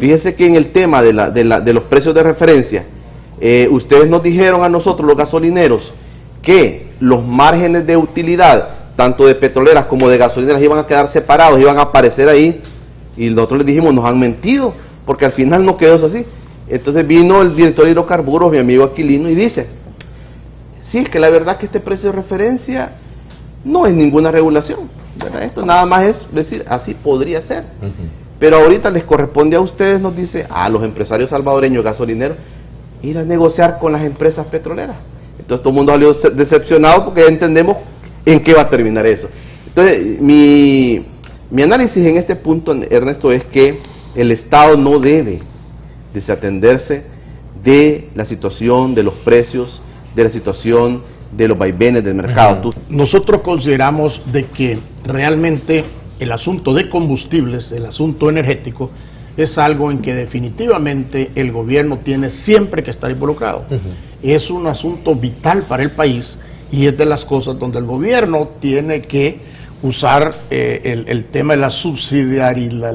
Fíjese que en el tema de los precios de referencia, ustedes nos dijeron a nosotros, los gasolineros, que los márgenes de utilidad, tanto de petroleras como de gasolineras, iban a quedar separados, iban a aparecer ahí, y nosotros les dijimos, nos han mentido, porque al final no quedó eso así. Entonces vino el director de hidrocarburos, mi amigo Aquilino, y dice, sí, es que la verdad que este precio de referencia no es ninguna regulación, ¿verdad? Esto nada más es decir, así podría ser. Pero ahorita les corresponde a ustedes, nos dice, a los empresarios salvadoreños gasolineros, ir a negociar con las empresas petroleras. Entonces todo el mundo salió decepcionado porque ya entendemos en qué va a terminar eso. Entonces mi análisis en este punto, Ernesto, es que el Estado no debe desatenderse de la situación de los precios, de la situación de los vaivenes del mercado. Nosotros consideramos de que realmente el asunto de combustibles, el asunto energético, es algo en que definitivamente el gobierno tiene siempre que estar involucrado. Es un asunto vital para el país y es de las cosas donde el gobierno tiene que usar el tema de la subsidiariedad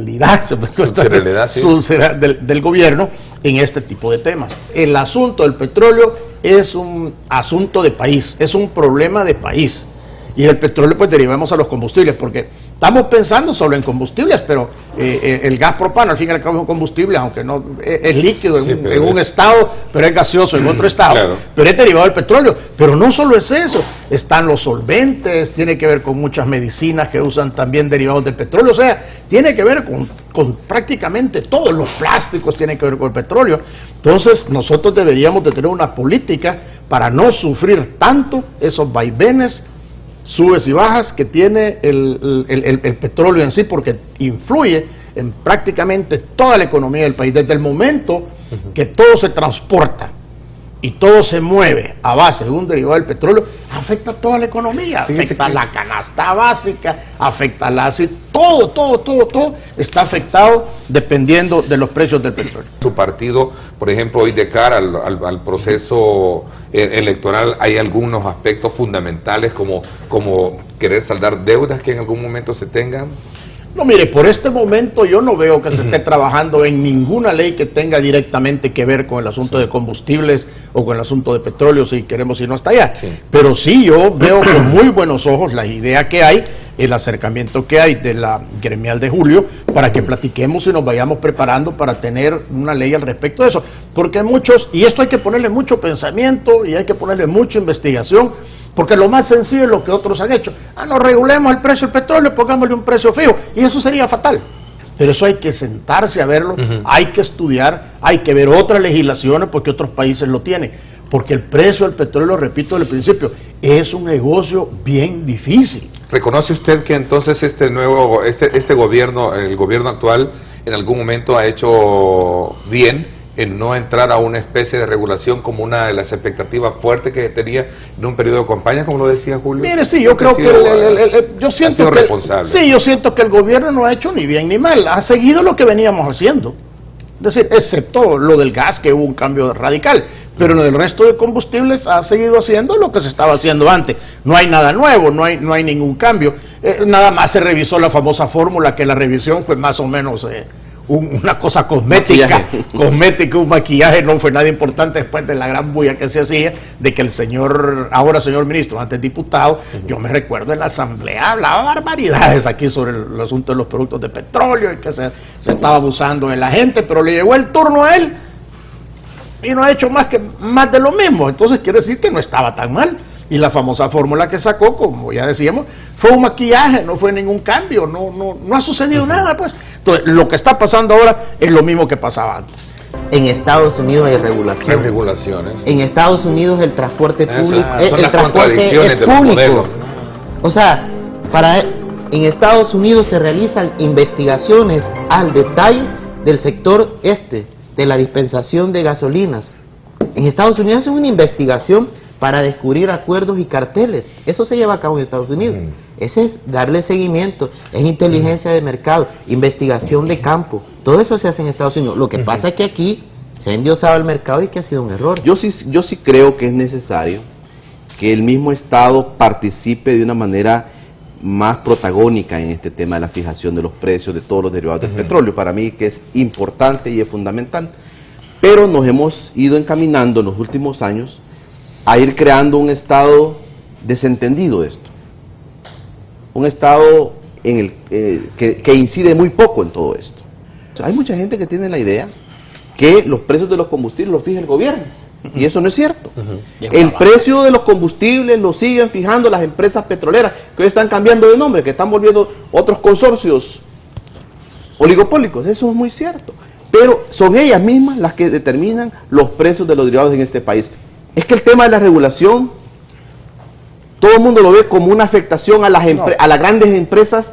del gobierno en este tipo de temas. El asunto del petróleo es un asunto de país, es un problema de país. Y del petróleo pues derivamos a los combustibles, porque estamos pensando solo en combustibles, pero el gas propano al fin y al cabo es un combustible, aunque no es líquido en un estado, pero es gaseoso en otro estado, claro. Pero es derivado del petróleo. Pero no solo es eso, están los solventes, tiene que ver con muchas medicinas que usan también derivados del petróleo, o sea, tiene que ver con prácticamente todos los plásticos tienen que ver con el petróleo. Entonces nosotros deberíamos de tener una política para no sufrir tanto esos vaivenes, subes y bajas que tiene el petróleo en sí, porque influye en prácticamente toda la economía del país. Desde el momento que todo se transporta y todo se mueve a base de un derivado del petróleo, afecta a toda la economía, afecta a la canasta básica, afecta a todo está afectado dependiendo de los precios del petróleo. Su partido, por ejemplo, hoy de cara al proceso electoral, hay algunos aspectos fundamentales como querer saldar deudas que en algún momento se tengan. No, mire, por este momento yo no veo que se esté trabajando en ninguna ley que tenga directamente que ver con el asunto de combustibles o con el asunto de petróleo, si queremos irnos hasta allá. Pero sí, yo veo con muy buenos ojos la idea que hay, el acercamiento que hay de la gremial de julio, para que platiquemos y nos vayamos preparando para tener una ley al respecto de eso. Porque muchos, y esto hay que ponerle mucho pensamiento y hay que ponerle mucha investigación, porque lo más sencillo es lo que otros han hecho. No regulemos el precio del petróleo, pongámosle un precio fijo, y eso sería fatal. Pero eso hay que sentarse a verlo, hay que estudiar, hay que ver otras legislaciones, porque otros países lo tienen. Porque el precio del petróleo, repito desde el principio, es un negocio bien difícil. ¿Reconoce usted que entonces este gobierno, el gobierno actual, en algún momento ha hecho bien en no entrar a una especie de regulación como una de las expectativas fuertes que tenía en un periodo de campaña, como lo decía Julio? Mire, sí, yo creo que yo siento que el gobierno no ha hecho ni bien ni mal, ha seguido lo que veníamos haciendo. Es decir, excepto lo del gas, que hubo un cambio radical, pero lo del resto de combustibles ha seguido haciendo lo que se estaba haciendo antes. No hay nada nuevo, no hay ningún cambio. Nada más se revisó la famosa fórmula, que la revisión fue más o menos una cosa cosmética, un maquillaje, no fue nada importante después de la gran bulla que se hacía de que el ahora señor ministro, antes diputado, yo me recuerdo en la asamblea hablaba barbaridades aquí sobre el asunto de los productos de petróleo y que se estaba abusando de la gente, pero le llegó el turno a él y no ha hecho más de lo mismo. Entonces quiere decir que no estaba tan mal. Y la famosa fórmula que sacó, como ya decíamos, fue un maquillaje, no fue ningún cambio, no ha sucedido nada, pues. Entonces, lo que está pasando ahora es lo mismo que pasaba antes. En Estados Unidos hay regulación. Hay regulaciones. En Estados Unidos el transporte público, el transporte es público. O sea, en Estados Unidos se realizan investigaciones al detalle del sector de la dispensación de gasolinas. En Estados Unidos es una investigación para descubrir acuerdos y carteles. Eso se lleva a cabo en Estados Unidos. Ese es darle seguimiento, es inteligencia de mercado, investigación de campo. Todo eso se hace en Estados Unidos. Lo que pasa es que aquí se ha endiosado el mercado y que ha sido un error. Yo sí creo que es necesario que el mismo Estado participe de una manera más protagónica en este tema de la fijación de los precios de todos los derivados del petróleo, para mí que es importante y es fundamental, pero nos hemos ido encaminando en los últimos años a ir creando un estado desentendido de esto, un estado en el que incide muy poco en todo esto. O sea, hay mucha gente que tiene la idea que los precios de los combustibles los fija el gobierno, y eso no es cierto. El precio de los combustibles lo siguen fijando las empresas petroleras, que hoy están cambiando de nombre, que están volviendo otros consorcios oligopólicos. Eso es muy cierto, pero son ellas mismas las que determinan los precios de los derivados en este país. Es que el tema de la regulación, todo el mundo lo ve como una afectación a las grandes empresas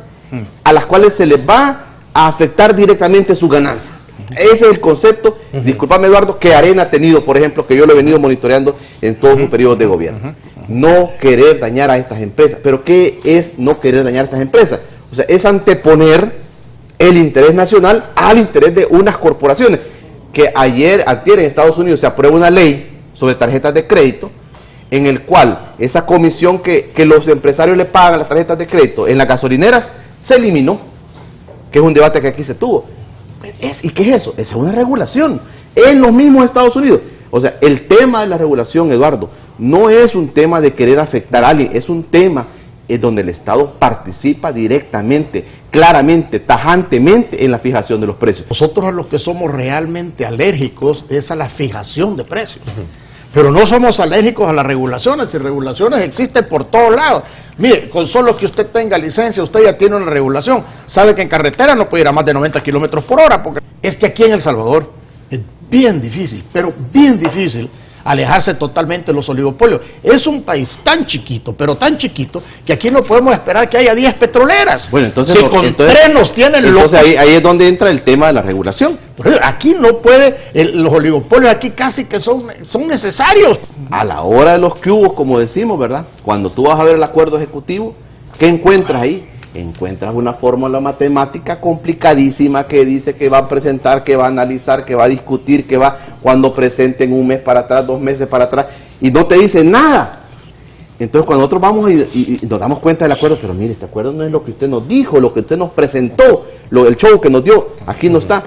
a las cuales se les va a afectar directamente sus ganancias. Ese es el concepto, discúlpame Eduardo, que Arena ha tenido, por ejemplo, que yo lo he venido monitoreando en todos sus periodos de gobierno. No querer dañar a estas empresas. ¿Pero qué es no querer dañar a estas empresas? O sea, es anteponer el interés nacional al interés de unas corporaciones. Que antier en Estados Unidos se aprueba una ley sobre tarjetas de crédito, en el cual esa comisión que los empresarios le pagan a las tarjetas de crédito en las gasolineras se eliminó, que es un debate que aquí se tuvo. ¿Y qué es eso? Esa es una regulación en los mismos Estados Unidos. O sea, el tema de la regulación, Eduardo, no es un tema de querer afectar a alguien, es un tema donde el Estado participa directamente, claramente, tajantemente en la fijación de los precios. Nosotros a los que somos realmente alérgicos es a la fijación de precios. Pero no somos alérgicos a las regulaciones, y regulaciones existen por todos lados. Mire, con solo que usted tenga licencia, usted ya tiene una regulación. Sabe que en carretera no puede ir a más de 90 kilómetros por hora, porque es que aquí en El Salvador es bien difícil, pero bien difícil, alejarse totalmente de los oligopolios. Es un país tan chiquito, pero tan chiquito, que aquí no podemos esperar que haya 10 petroleras. Bueno, entonces, si con 3 nos tienen locos. Ahí es donde entra el tema de la regulación. Pero aquí no puede, los oligopolios aquí casi que son necesarios. A la hora de los cubos, como decimos, ¿verdad? Cuando tú vas a ver el acuerdo ejecutivo, ¿qué encuentras ahí? Encuentras una fórmula matemática complicadísima que dice que va a presentar, que va a analizar, que va a discutir, que va cuando presenten un mes para atrás, 2 meses para atrás, y no te dice nada. Entonces cuando nosotros vamos y nos damos cuenta del acuerdo, pero mire, este acuerdo no es lo que usted nos dijo, lo que usted nos presentó, el show que nos dio, aquí no está.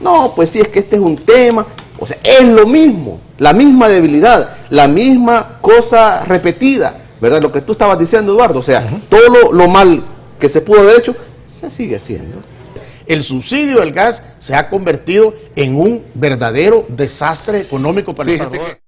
No, pues sí, es que este es un tema, o sea, es lo mismo, la misma debilidad, la misma cosa repetida, ¿verdad? Lo que tú estabas diciendo, Eduardo, o sea, todo lo mal que se pudo haber hecho, se sigue haciendo. El subsidio del gas se ha convertido en un verdadero desastre económico para el Salvador.